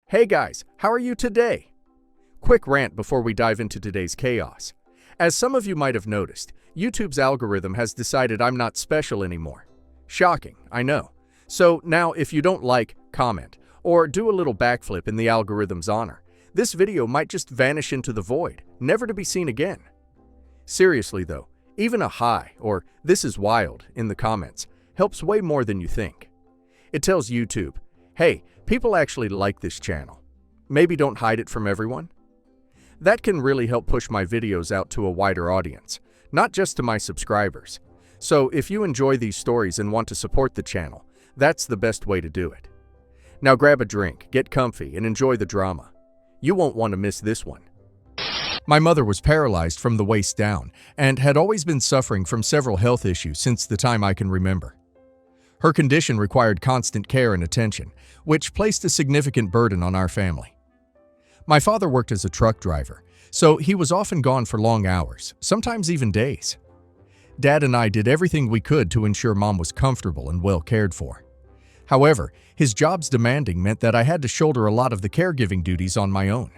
Hey guys, how are you today? Quick rant before we dive into today's chaos. As some of you might have noticed, YouTube's algorithm has decided I'm not special anymore. Shocking, I know. So now if you don't like, comment, or do a little backflip in the algorithm's honor, this video might just vanish into the void, never to be seen again. Seriously though, even a hi or "this is wild" in the comments helps way more than you think. It tells YouTube, hey, people actually like this channel. Maybe don't hide it from everyone. That can really help push my videos out to a wider audience, not just to my subscribers. So if you enjoy these stories and want to support the channel, that's the best way to do it. Now grab a drink, get comfy, and enjoy the drama. You won't want to miss this one. My mother was paralyzed from the waist down and had always been suffering from several health issues since the time I can remember. Her condition required constant care and attention, which placed a significant burden on our family. My father worked as a truck driver, so he was often gone for long hours, sometimes even days. Dad and I did everything we could to ensure Mom was comfortable and well cared for. However, his job's demanding meant that I had to shoulder a lot of the caregiving duties on my own.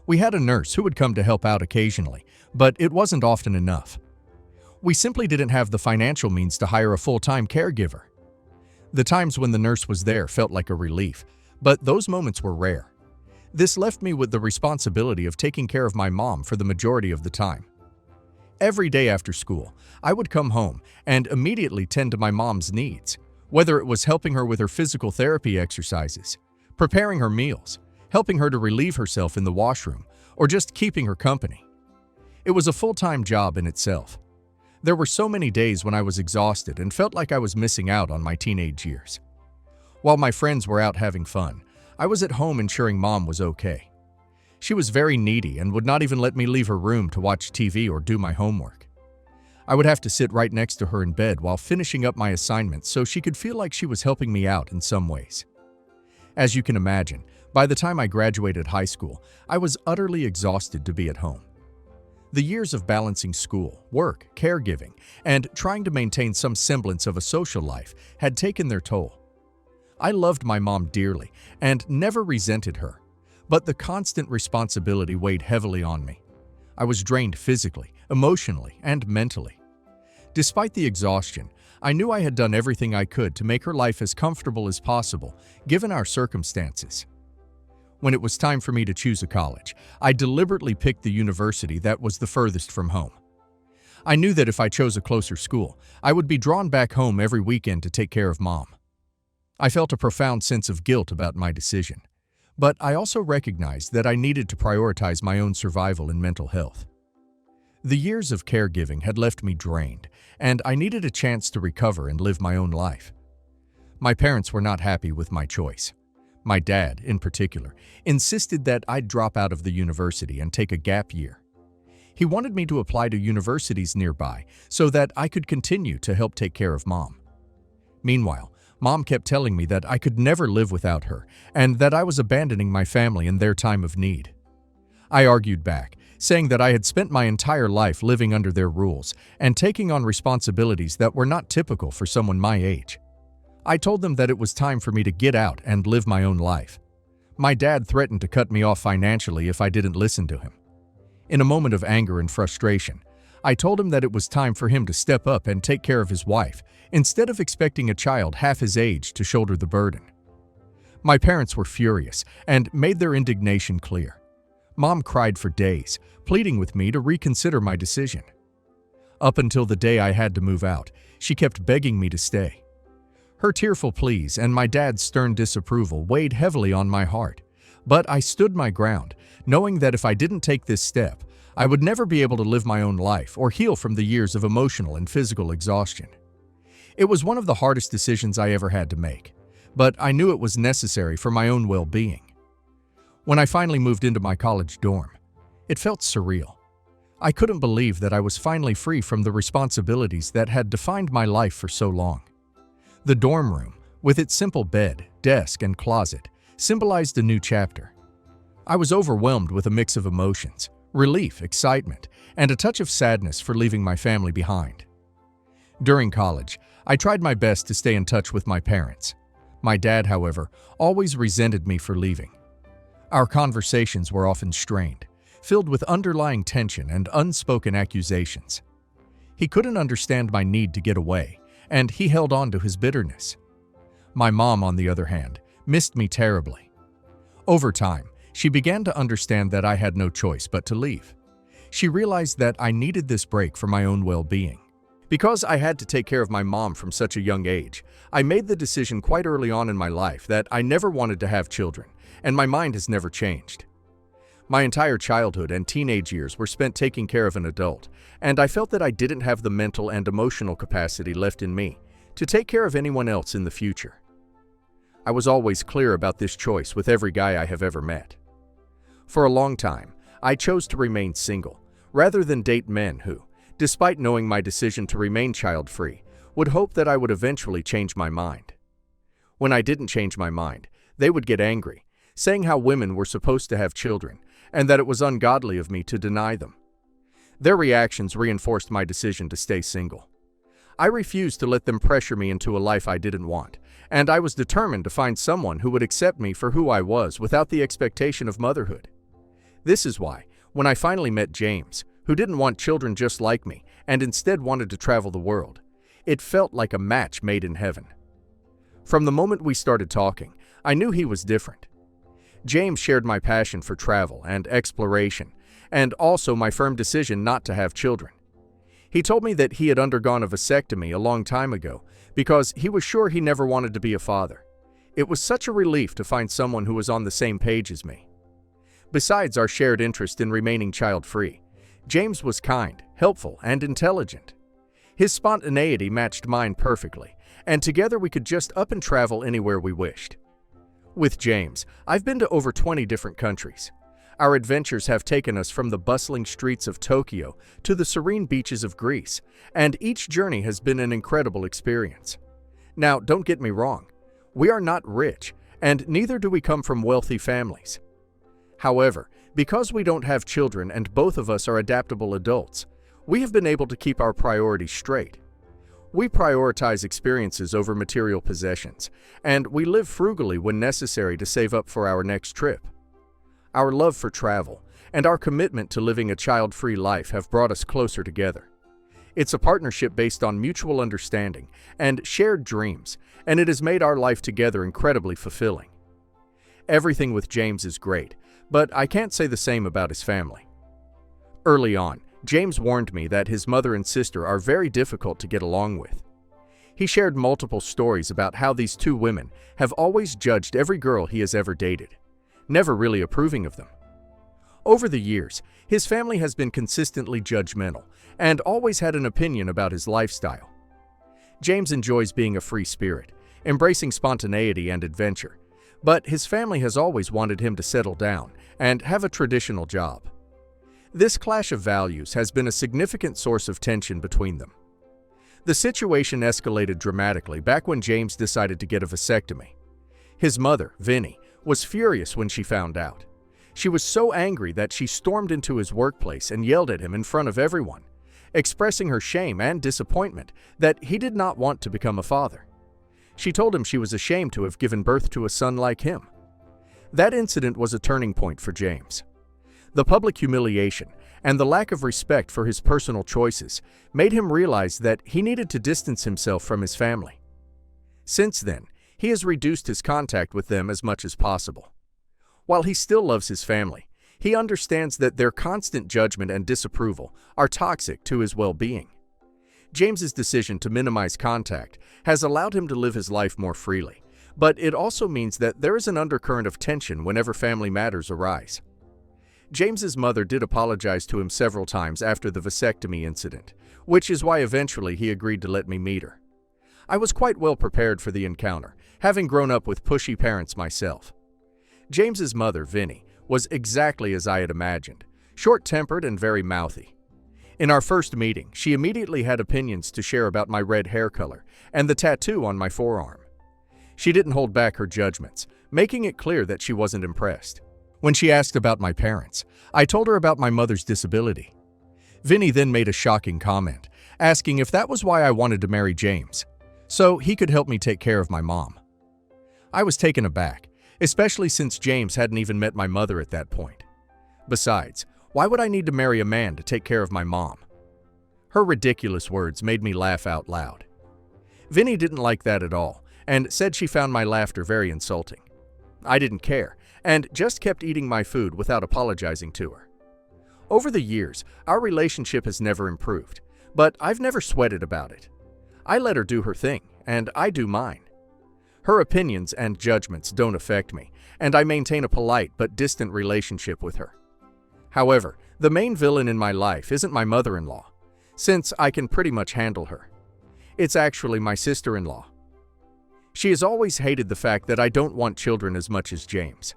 We had a nurse who would come to help out occasionally, but it wasn't often enough. We simply didn't have the financial means to hire a full-time caregiver. The times when the nurse was there felt like a relief, but those moments were rare. This left me with the responsibility of taking care of my mom for the majority of the time. Every day after school, I would come home and immediately tend to my mom's needs, whether it was helping her with her physical therapy exercises, preparing her meals, helping her to relieve herself in the washroom, or just keeping her company. It was a full-time job in itself. There were so many days when I was exhausted and felt like I was missing out on my teenage years. While my friends were out having fun, I was at home ensuring Mom was okay. She was very needy and would not even let me leave her room to watch TV or do my homework. I would have to sit right next to her in bed while finishing up my assignments so she could feel like she was helping me out in some ways. As you can imagine, by the time I graduated high school, I was utterly exhausted to be at home. The years of balancing school, work, caregiving, and trying to maintain some semblance of a social life had taken their toll. I loved my mom dearly and never resented her, but the constant responsibility weighed heavily on me. I was drained physically, emotionally, and mentally. Despite the exhaustion, I knew I had done everything I could to make her life as comfortable as possible, given our circumstances. When it was time for me to choose a college, I deliberately picked the university that was the furthest from home. I knew that if I chose a closer school, I would be drawn back home every weekend to take care of Mom. I felt a profound sense of guilt about my decision, but I also recognized that I needed to prioritize my own survival and mental health. The years of caregiving had left me drained, and I needed a chance to recover and live my own life. My parents were not happy with my choice. My dad, in particular, insisted that I'd drop out of the university and take a gap year. He wanted me to apply to universities nearby so that I could continue to help take care of Mom. Meanwhile, Mom kept telling me that I could never live without her and that I was abandoning my family in their time of need. I argued back, saying that I had spent my entire life living under their rules and taking on responsibilities that were not typical for someone my age. I told them that it was time for me to get out and live my own life. My dad threatened to cut me off financially if I didn't listen to him. In a moment of anger and frustration, I told him that it was time for him to step up and take care of his wife, instead of expecting a child half his age to shoulder the burden. My parents were furious and made their indignation clear. Mom cried for days, pleading with me to reconsider my decision. Up until the day I had to move out, she kept begging me to stay. Her tearful pleas and my dad's stern disapproval weighed heavily on my heart, but I stood my ground, knowing that if I didn't take this step, I would never be able to live my own life or heal from the years of emotional and physical exhaustion. It was one of the hardest decisions I ever had to make, but I knew it was necessary for my own well-being. When I finally moved into my college dorm, it felt surreal. I couldn't believe that I was finally free from the responsibilities that had defined my life for so long. The dorm room, with its simple bed, desk, and closet, symbolized a new chapter. I was overwhelmed with a mix of emotions, relief, excitement, and a touch of sadness for leaving my family behind. During college, I tried my best to stay in touch with my parents. My dad, however, always resented me for leaving. Our conversations were often strained, filled with underlying tension and unspoken accusations. He couldn't understand my need to get away, and he held on to his bitterness. My mom, on the other hand, missed me terribly. Over time, she began to understand that I had no choice but to leave. She realized that I needed this break for my own well-being. Because I had to take care of my mom from such a young age, I made the decision quite early on in my life that I never wanted to have children, and my mind has never changed. My entire childhood and teenage years were spent taking care of an adult, and I felt that I didn't have the mental and emotional capacity left in me to take care of anyone else in the future. I was always clear about this choice with every guy I have ever met. For a long time, I chose to remain single, rather than date men who, despite knowing my decision to remain child-free, would hope that I would eventually change my mind. When I didn't change my mind, they would get angry, saying how women were supposed to have children, and that it was ungodly of me to deny them. Their reactions reinforced my decision to stay single. I refused to let them pressure me into a life I didn't want, and I was determined to find someone who would accept me for who I was without the expectation of motherhood. This is why, when I finally met James, who didn't want children just like me and instead wanted to travel the world, it felt like a match made in heaven. From the moment we started talking, I knew he was different. James shared my passion for travel and exploration, and also my firm decision not to have children. He told me that he had undergone a vasectomy a long time ago because he was sure he never wanted to be a father. It was such a relief to find someone who was on the same page as me. Besides our shared interest in remaining child-free, James was kind, helpful, and intelligent. His spontaneity matched mine perfectly, and together we could just up and travel anywhere we wished. With James, I've been to over 20 different countries. Our adventures have taken us from the bustling streets of Tokyo to the serene beaches of Greece, and each journey has been an incredible experience. Now, don't get me wrong, we are not rich, and neither do we come from wealthy families. However, because we don't have children and both of us are adaptable adults, we have been able to keep our priorities straight. We prioritize experiences over material possessions, and we live frugally when necessary to save up for our next trip. Our love for travel and our commitment to living a child-free life have brought us closer together. It's a partnership based on mutual understanding and shared dreams, and it has made our life together incredibly fulfilling. Everything with James is great, but I can't say the same about his family. Early on, James warned me that his mother and sister are very difficult to get along with. He shared multiple stories about how these two women have always judged every girl he has ever dated, never really approving of them. Over the years, his family has been consistently judgmental and always had an opinion about his lifestyle. James enjoys being a free spirit, embracing spontaneity and adventure, but his family has always wanted him to settle down and have a traditional job. This clash of values has been a significant source of tension between them. The situation escalated dramatically back when James decided to get a vasectomy. His mother, Vinnie, was furious when she found out. She was so angry that she stormed into his workplace and yelled at him in front of everyone, expressing her shame and disappointment that he did not want to become a father. She told him she was ashamed to have given birth to a son like him. That incident was a turning point for James. The public humiliation and the lack of respect for his personal choices made him realize that he needed to distance himself from his family. Since then, he has reduced his contact with them as much as possible. While he still loves his family, he understands that their constant judgment and disapproval are toxic to his well-being. James's decision to minimize contact has allowed him to live his life more freely, but it also means that there is an undercurrent of tension whenever family matters arise. James's mother did apologize to him several times after the vasectomy incident, which is why eventually he agreed to let me meet her. I was quite well prepared for the encounter, having grown up with pushy parents myself. James's mother, Vinnie, was exactly as I had imagined, short-tempered and very mouthy. In our first meeting, she immediately had opinions to share about my red hair color and the tattoo on my forearm. She didn't hold back her judgments, making it clear that she wasn't impressed. When she asked about my parents, I told her about my mother's disability. Vinnie then made a shocking comment, asking if that was why I wanted to marry James, so he could help me take care of my mom. I was taken aback, especially since James hadn't even met my mother at that point. Besides, why would I need to marry a man to take care of my mom? Her ridiculous words made me laugh out loud. Vinny didn't like that at all and said she found my laughter very insulting. I didn't care and just kept eating my food without apologizing to her. Over the years, our relationship has never improved, but I've never sweated about it. I let her do her thing, and I do mine. Her opinions and judgments don't affect me, and I maintain a polite but distant relationship with her. However, the main villain in my life isn't my mother-in-law, since I can pretty much handle her. It's actually my sister-in-law. She has always hated the fact that I don't want children as much as James.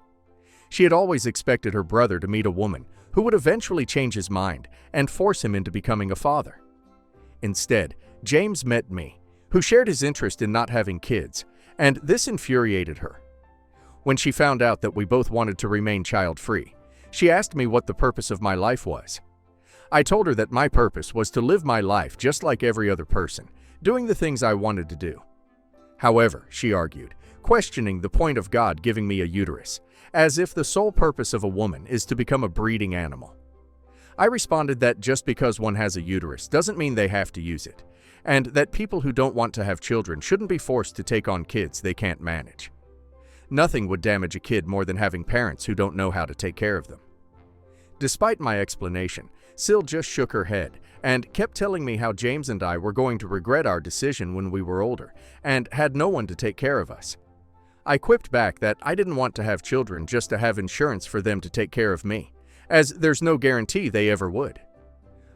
She had always expected her brother to meet a woman who would eventually change his mind and force him into becoming a father. Instead, James met me, who shared his interest in not having kids, and this infuriated her. When she found out that we both wanted to remain child-free, she asked me what the purpose of my life was. I told her that my purpose was to live my life just like every other person, doing the things I wanted to do. However, she argued, questioning the point of God giving me a uterus, as if the sole purpose of a woman is to become a breeding animal. I responded that just because one has a uterus doesn't mean they have to use it, and that people who don't want to have children shouldn't be forced to take on kids they can't manage. Nothing would damage a kid more than having parents who don't know how to take care of them. Despite my explanation, Sil just shook her head and kept telling me how James and I were going to regret our decision when we were older and had no one to take care of us. I quipped back that I didn't want to have children just to have insurance for them to take care of me, as there's no guarantee they ever would.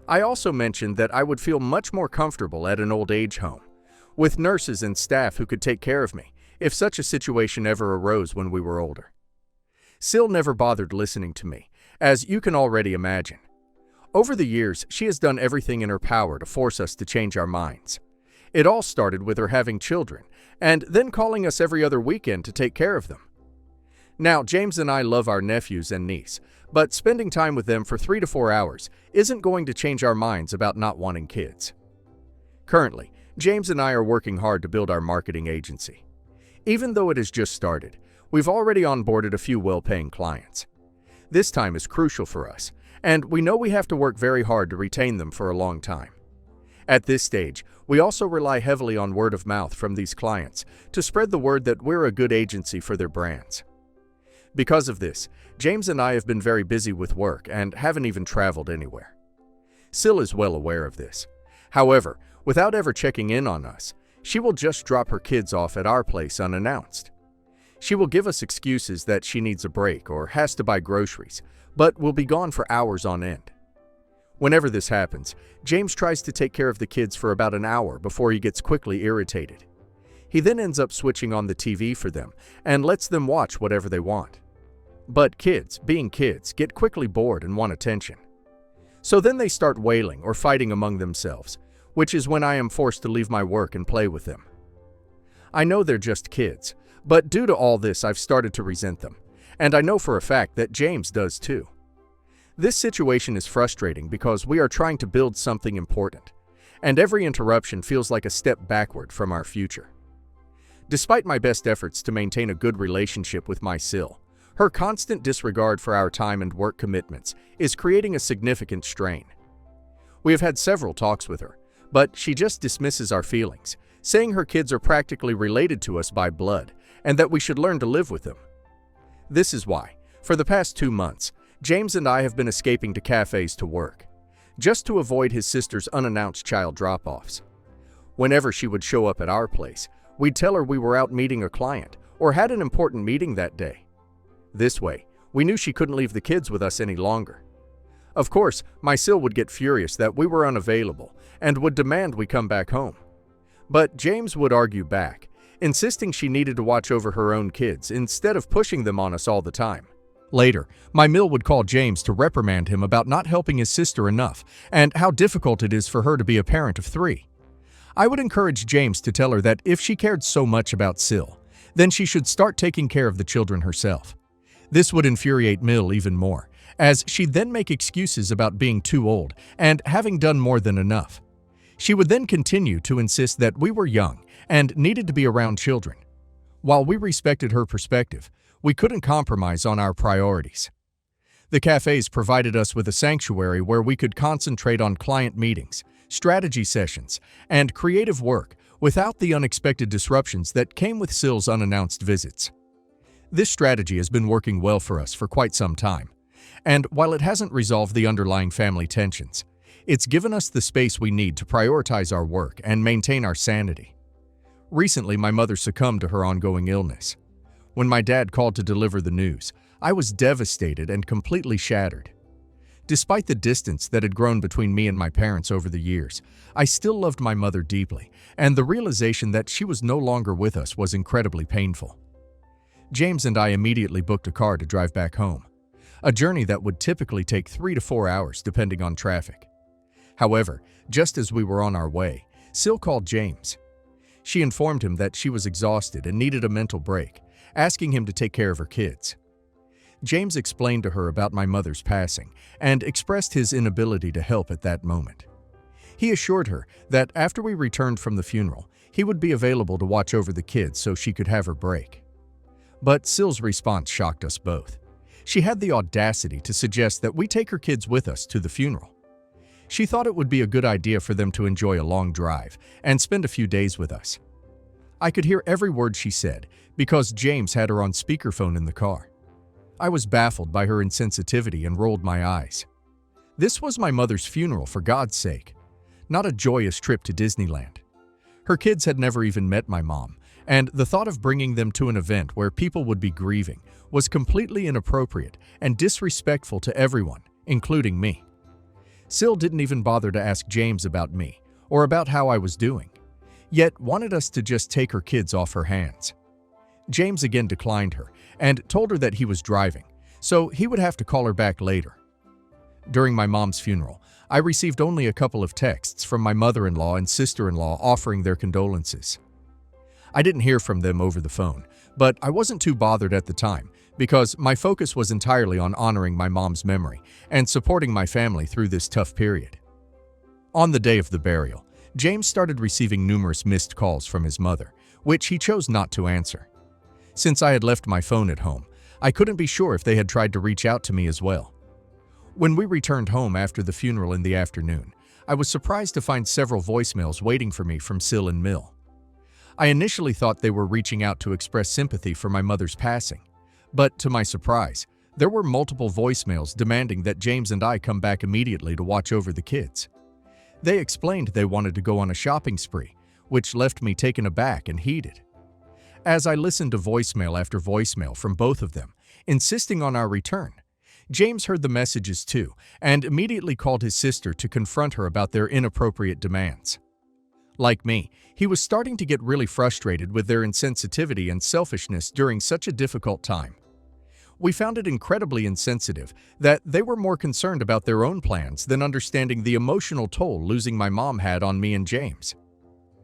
I also mentioned that I would feel much more comfortable at an old age home, with nurses and staff who could take care of me if such a situation ever arose when we were older. Sil never bothered listening to me, as you can already imagine. Over the years, she has done everything in her power to force us to change our minds. It all started with her having children, and then calling us every other weekend to take care of them. Now, James and I love our nephews and niece, but spending time with them for 3 to 4 hours isn't going to change our minds about not wanting kids. Currently, James and I are working hard to build our marketing agency. Even though it has just started, we've already onboarded a few well-paying clients. This time is crucial for us, and we know we have to work very hard to retain them for a long time. At this stage, we also rely heavily on word of mouth from these clients to spread the word that we're a good agency for their brands. Because of this, James and I have been very busy with work and haven't even traveled anywhere. Sil is well aware of this. However, without ever checking in on us, she will just drop her kids off at our place unannounced. She will give us excuses that she needs a break or has to buy groceries, but will be gone for hours on end. Whenever this happens, James tries to take care of the kids for about an hour before he gets quickly irritated. He then ends up switching on the TV for them and lets them watch whatever they want. But kids, being kids, get quickly bored and want attention. So then they start wailing or fighting among themselves, which is when I am forced to leave my work and play with them. I know they're just kids, but due to all this I've started to resent them, and I know for a fact that James does too. This situation is frustrating because we are trying to build something important, and every interruption feels like a step backward from our future. Despite my best efforts to maintain a good relationship with my Sil, her constant disregard for our time and work commitments is creating a significant strain. We have had several talks with her, but she just dismisses our feelings, saying her kids are practically related to us by blood and that we should learn to live with them. This is why, for the past 2 months, James and I have been escaping to cafes to work, just to avoid his sister's unannounced child drop-offs. Whenever she would show up at our place, we'd tell her we were out meeting a client or had an important meeting that day. This way, we knew she couldn't leave the kids with us any longer. Of course, my Sil would get furious that we were unavailable and would demand we come back home. But James would argue back, insisting she needed to watch over her own kids instead of pushing them on us all the time. Later, my Mill would call James to reprimand him about not helping his sister enough and how difficult it is for her to be a parent of 3. I would encourage James to tell her that if she cared so much about Sil, then she should start taking care of the children herself. This would infuriate Mill even more, as she'd then make excuses about being too old and having done more than enough. She would then continue to insist that we were young and needed to be around children. While we respected her perspective, We couldn't compromise on our priorities. The cafes provided us with a sanctuary where we could concentrate on client meetings, strategy sessions, and creative work without the unexpected disruptions that came with Sill's unannounced visits. This strategy has been working well for us for quite some time, and while it hasn't resolved the underlying family tensions, it's given us the space we need to prioritize our work and maintain our sanity. Recently, my mother succumbed to her ongoing illness. When my dad called to deliver the news, I was devastated and completely shattered. Despite the distance that had grown between me and my parents over the years, I still loved my mother deeply, and the realization that she was no longer with us was incredibly painful. James and I immediately booked a car to drive back home, a journey that would typically take 3 to 4 hours depending on traffic. However, just as we were on our way, Sill called James. She informed him that she was exhausted and needed a mental break, asking him to take care of her kids. James explained to her about my mother's passing and expressed his inability to help at that moment. He assured her that after we returned from the funeral, he would be available to watch over the kids so she could have her break. But Sill's response shocked us both. She had the audacity to suggest that we take her kids with us to the funeral. She thought it would be a good idea for them to enjoy a long drive and spend a few days with us. I could hear every word she said because James had her on speakerphone in the car. I was baffled by her insensitivity and rolled my eyes. This was my mother's funeral, for God's sake, not a joyous trip to Disneyland. Her kids had never even met my mom, and the thought of bringing them to an event where people would be grieving was completely inappropriate and disrespectful to everyone, including me. Sill didn't even bother to ask James about me or about how I was doing, yet wanted us to just take her kids off her hands. James again declined her and told her that he was driving, so he would have to call her back later. During my mom's funeral, I received only a couple of texts from my mother-in-law and sister-in-law offering their condolences. I didn't hear from them over the phone, but I wasn't too bothered at the time because my focus was entirely on honoring my mom's memory and supporting my family through this tough period. On the day of the burial, James started receiving numerous missed calls from his mother, which he chose not to answer. Since I had left my phone at home, I couldn't be sure if they had tried to reach out to me as well. When we returned home after the funeral in the afternoon, I was surprised to find several voicemails waiting for me from Sill and Mill. I initially thought they were reaching out to express sympathy for my mother's passing, but to my surprise, there were multiple voicemails demanding that James and I come back immediately to watch over the kids. They explained they wanted to go on a shopping spree, which left me taken aback and heated. As I listened to voicemail after voicemail from both of them, insisting on our return, James heard the messages too and immediately called his sister to confront her about their inappropriate demands. Like me, he was starting to get really frustrated with their insensitivity and selfishness during such a difficult time. We found it incredibly insensitive that they were more concerned about their own plans than understanding the emotional toll losing my mom had on me and James.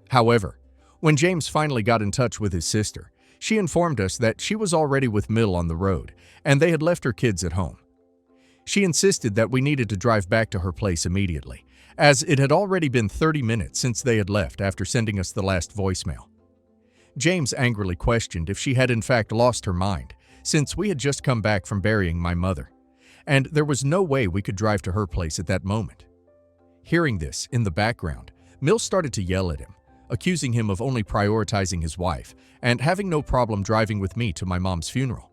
However, when James finally got in touch with his sister, she informed us that she was already with Mill on the road and they had left her kids at home. She insisted that we needed to drive back to her place immediately, as it had already been 30 minutes since they had left after sending us the last voicemail. James angrily questioned if she had in fact lost her mind, since we had just come back from burying my mother, and there was no way we could drive to her place at that moment. Hearing this, in the background, Mill started to yell at him, accusing him of only prioritizing his wife and having no problem driving with me to my mom's funeral.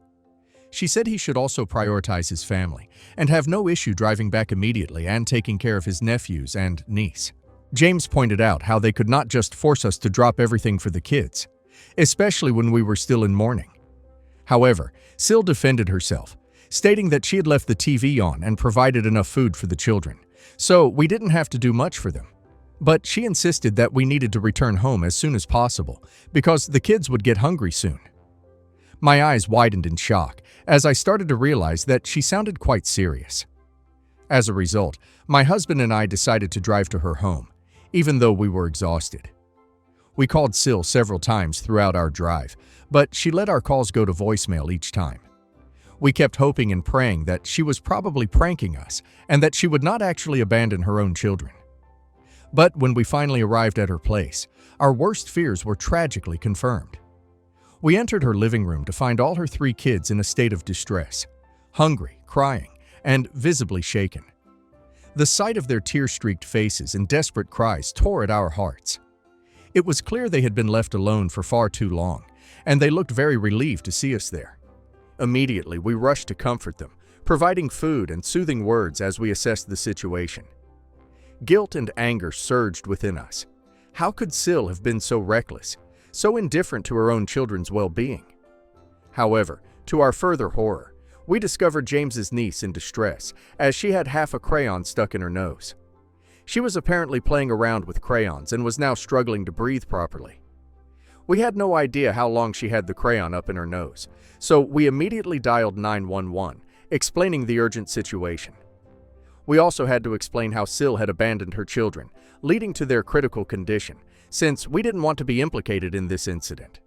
She said he should also prioritize his family and have no issue driving back immediately and taking care of his nephews and niece. James pointed out how they could not just force us to drop everything for the kids, especially when we were still in mourning. However, Sill defended herself, stating that she had left the TV on and provided enough food for the children, so we didn't have to do much for them. But she insisted that we needed to return home as soon as possible because the kids would get hungry soon. My eyes widened in shock as I started to realize that she sounded quite serious. As a result, my husband and I decided to drive to her home, even though we were exhausted. We called Sill several times throughout our drive, but she let our calls go to voicemail each time. We kept hoping and praying that she was probably pranking us and that she would not actually abandon her own children. But when we finally arrived at her place, our worst fears were tragically confirmed. We entered her living room to find all her 3 kids in a state of distress, hungry, crying, and visibly shaken. The sight of their tear-streaked faces and desperate cries tore at our hearts. It was clear they had been left alone for far too long, and they looked very relieved to see us there. Immediately, we rushed to comfort them, providing food and soothing words as we assessed the situation. Guilt and anger surged within us. How could Sil have been so reckless, so indifferent to her own children's well-being? However, to our further horror, we discovered James's niece in distress, as she had half a crayon stuck in her nose. She was apparently playing around with crayons and was now struggling to breathe properly. We had no idea how long she had the crayon up in her nose, so we immediately dialed 911, explaining the urgent situation. We also had to explain how Sil had abandoned her children, leading to their critical condition, since we didn't want to be implicated in this incident.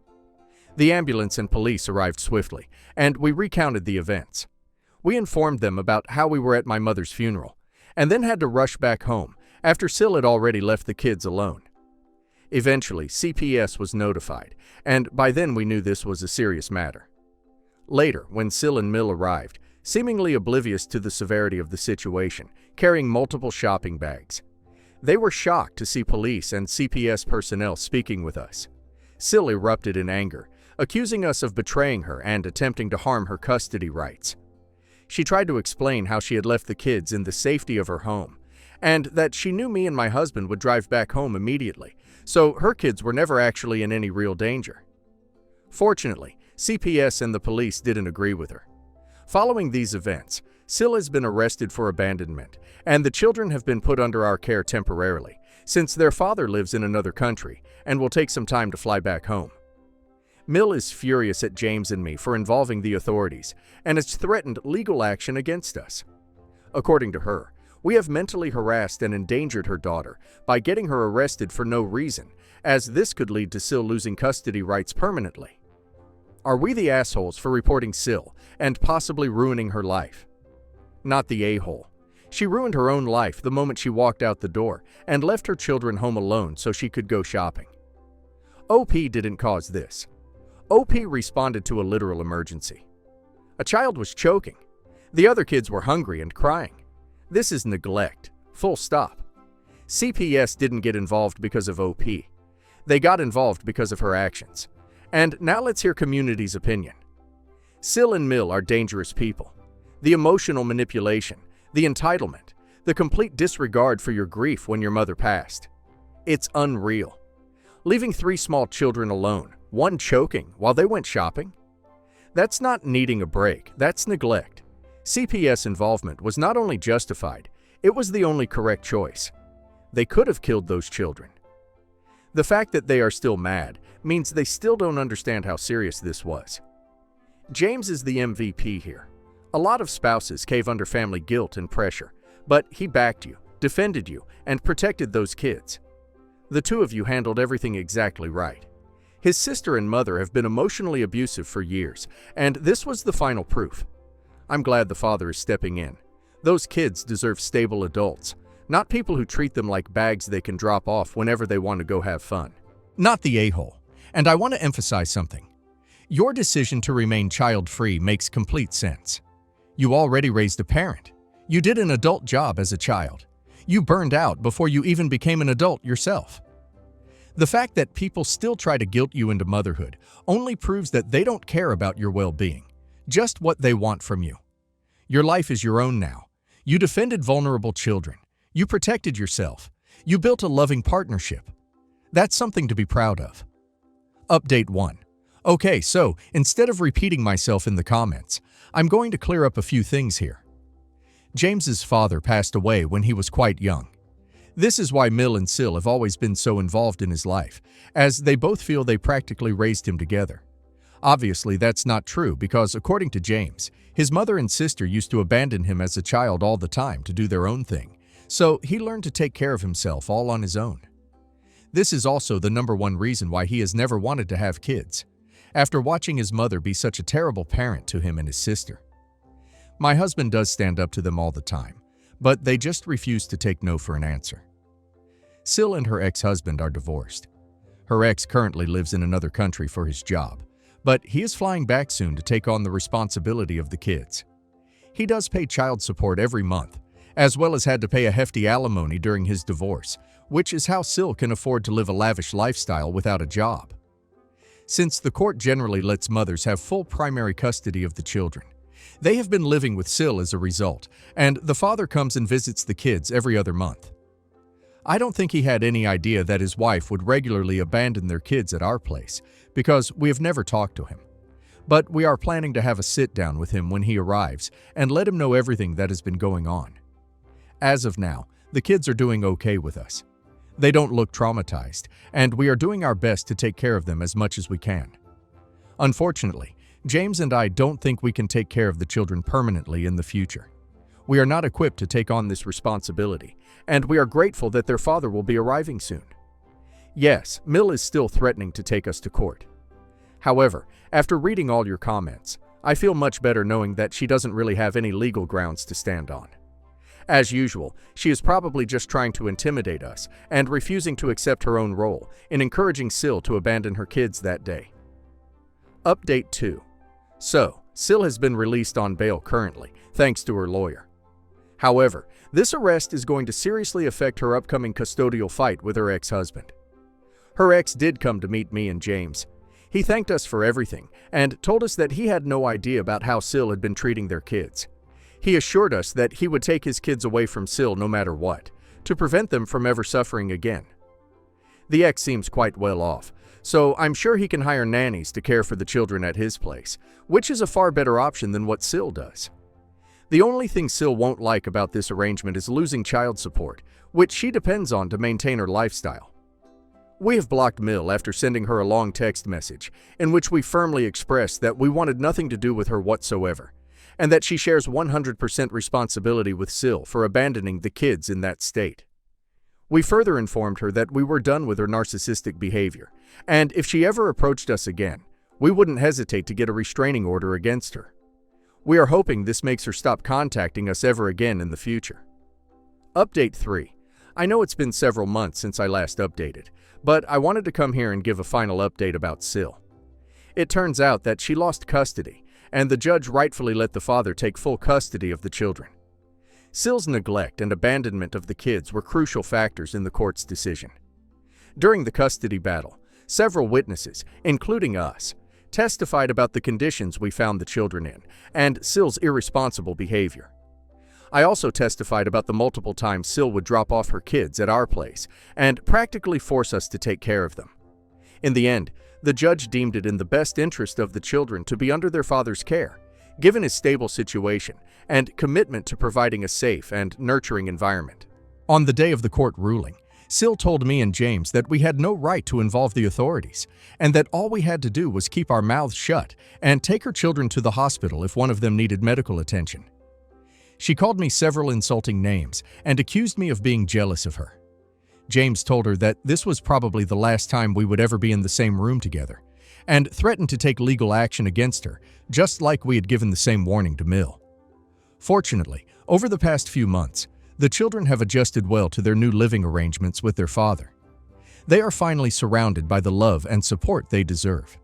The ambulance and police arrived swiftly, and we recounted the events. We informed them about how we were at my mother's funeral, and then had to rush back home after Sil had already left the kids alone. Eventually, CPS was notified, and by then we knew this was a serious matter. Later, when Sil and Mill arrived, seemingly oblivious to the severity of the situation, carrying multiple shopping bags, they were shocked to see police and CPS personnel speaking with us. Sil erupted in anger, accusing us of betraying her and attempting to harm her custody rights. She tried to explain how she had left the kids in the safety of her home, and that she knew me and my husband would drive back home immediately, so her kids were never actually in any real danger. Fortunately, CPS and the police didn't agree with her. Following these events, Sil has been arrested for abandonment, and the children have been put under our care temporarily, since their father lives in another country and will take some time to fly back home. Mill is furious at James and me for involving the authorities and has threatened legal action against us. According to her, we have mentally harassed and endangered her daughter by getting her arrested for no reason, as this could lead to Sil losing custody rights permanently. Are we the assholes for reporting Sil and possibly ruining her life? Not the a-hole. She ruined her own life the moment she walked out the door and left her children home alone so she could go shopping. OP didn't cause this. OP responded to a literal emergency. A child was choking. The other kids were hungry and crying. This is neglect. Full stop. CPS didn't get involved because of OP. They got involved because of her actions. And now let's hear community's opinion. Sil and Mill are dangerous people. The emotional manipulation, the entitlement, the complete disregard for your grief when your mother passed. It's unreal. Leaving 3 small children alone, one choking while they went shopping? That's not needing a break, that's neglect. CPS involvement was not only justified, it was the only correct choice. They could have killed those children. The fact that they are still mad means they still don't understand how serious this was. James is the MVP here. A lot of spouses cave under family guilt and pressure, but he backed you, defended you, and protected those kids. The 2 of you handled everything exactly right. His sister and mother have been emotionally abusive for years, and this was the final proof. I'm glad the father is stepping in. Those kids deserve stable adults, not people who treat them like bags they can drop off whenever they want to go have fun. Not the a-hole. And I want to emphasize something. Your decision to remain child-free makes complete sense. You already raised a parent. You did an adult job as a child. You burned out before you even became an adult yourself. The fact that people still try to guilt you into motherhood only proves that they don't care about your well-being, just what they want from you. Your life is your own now. You defended vulnerable children. You protected yourself. You built a loving partnership. That's something to be proud of. Update 1. Okay, so instead of repeating myself in the comments, I'm going to clear up a few things here. James's father passed away when he was quite young. This is why Mill and Sil have always been so involved in his life, as they both feel they practically raised him together. Obviously, that's not true because, according to James, his mother and sister used to abandon him as a child all the time to do their own thing, so he learned to take care of himself all on his own. This is also the #1 reason why he has never wanted to have kids, after watching his mother be such a terrible parent to him and his sister. My husband does stand up to them all the time, but they just refuse to take no for an answer. Sil and her ex-husband are divorced. Her ex currently lives in another country for his job, but he is flying back soon to take on the responsibility of the kids. He does pay child support every month, as well as had to pay a hefty alimony during his divorce, which is how Sil can afford to live a lavish lifestyle without a job. Since the court generally lets mothers have full primary custody of the children, they have been living with Sil as a result, and the father comes and visits the kids every other month. I don't think he had any idea that his wife would regularly abandon their kids at our place, because we have never talked to him. But we are planning to have a sit-down with him when he arrives and let him know everything that has been going on. As of now, the kids are doing okay with us. They don't look traumatized, and we are doing our best to take care of them as much as we can. Unfortunately, James and I don't think we can take care of the children permanently in the future. We are not equipped to take on this responsibility, and we are grateful that their father will be arriving soon. Yes, Mill is still threatening to take us to court. However, after reading all your comments, I feel much better knowing that she doesn't really have any legal grounds to stand on. As usual, she is probably just trying to intimidate us and refusing to accept her own role in encouraging Sil to abandon her kids that day. Update 2. So, Sil has been released on bail currently, thanks to her lawyer. However, this arrest is going to seriously affect her upcoming custodial fight with her ex-husband. Her ex did come to meet me and James. He thanked us for everything and told us that he had no idea about how Sil had been treating their kids. He assured us that he would take his kids away from Sil no matter what, to prevent them from ever suffering again. The ex seems quite well off, so I'm sure he can hire nannies to care for the children at his place, which is a far better option than what Sil does. The only thing Sil won't like about this arrangement is losing child support, which she depends on to maintain her lifestyle. We have blocked Mill after sending her a long text message in which we firmly expressed that we wanted nothing to do with her whatsoever, and that she shares 100% responsibility with Sil for abandoning the kids in that state. We further informed her that we were done with her narcissistic behavior, and if she ever approached us again, we wouldn't hesitate to get a restraining order against her. We are hoping this makes her stop contacting us ever again in the future. Update 3. I know it's been several months since I last updated, but I wanted to come here and give a final update about Sil. It turns out that she lost custody, and the judge rightfully let the father take full custody of the children. Sil's neglect and abandonment of the kids were crucial factors in the court's decision. During the custody battle, several witnesses, including us, testified about the conditions we found the children in and Sil's irresponsible behavior. I also testified about the multiple times Sil would drop off her kids at our place and practically force us to take care of them. In the end, the judge deemed it in the best interest of the children to be under their father's care, given his stable situation and commitment to providing a safe and nurturing environment. On the day of the court ruling, Sil told me and James that we had no right to involve the authorities, and that all we had to do was keep our mouths shut and take her children to the hospital if one of them needed medical attention. She called me several insulting names and accused me of being jealous of her. James told her that this was probably the last time we would ever be in the same room together, and threatened to take legal action against her, just like we had given the same warning to Mill. Fortunately, over the past few months, the children have adjusted well to their new living arrangements with their father. They are finally surrounded by the love and support they deserve.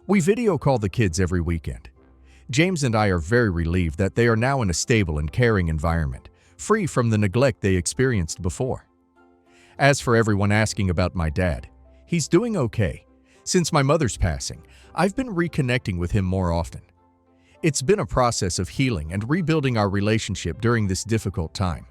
We video call the kids every weekend. James and I are very relieved that they are now in a stable and caring environment, free from the neglect they experienced before. As for everyone asking about my dad, he's doing okay. Since my mother's passing, I've been reconnecting with him more often. It's been a process of healing and rebuilding our relationship during this difficult time.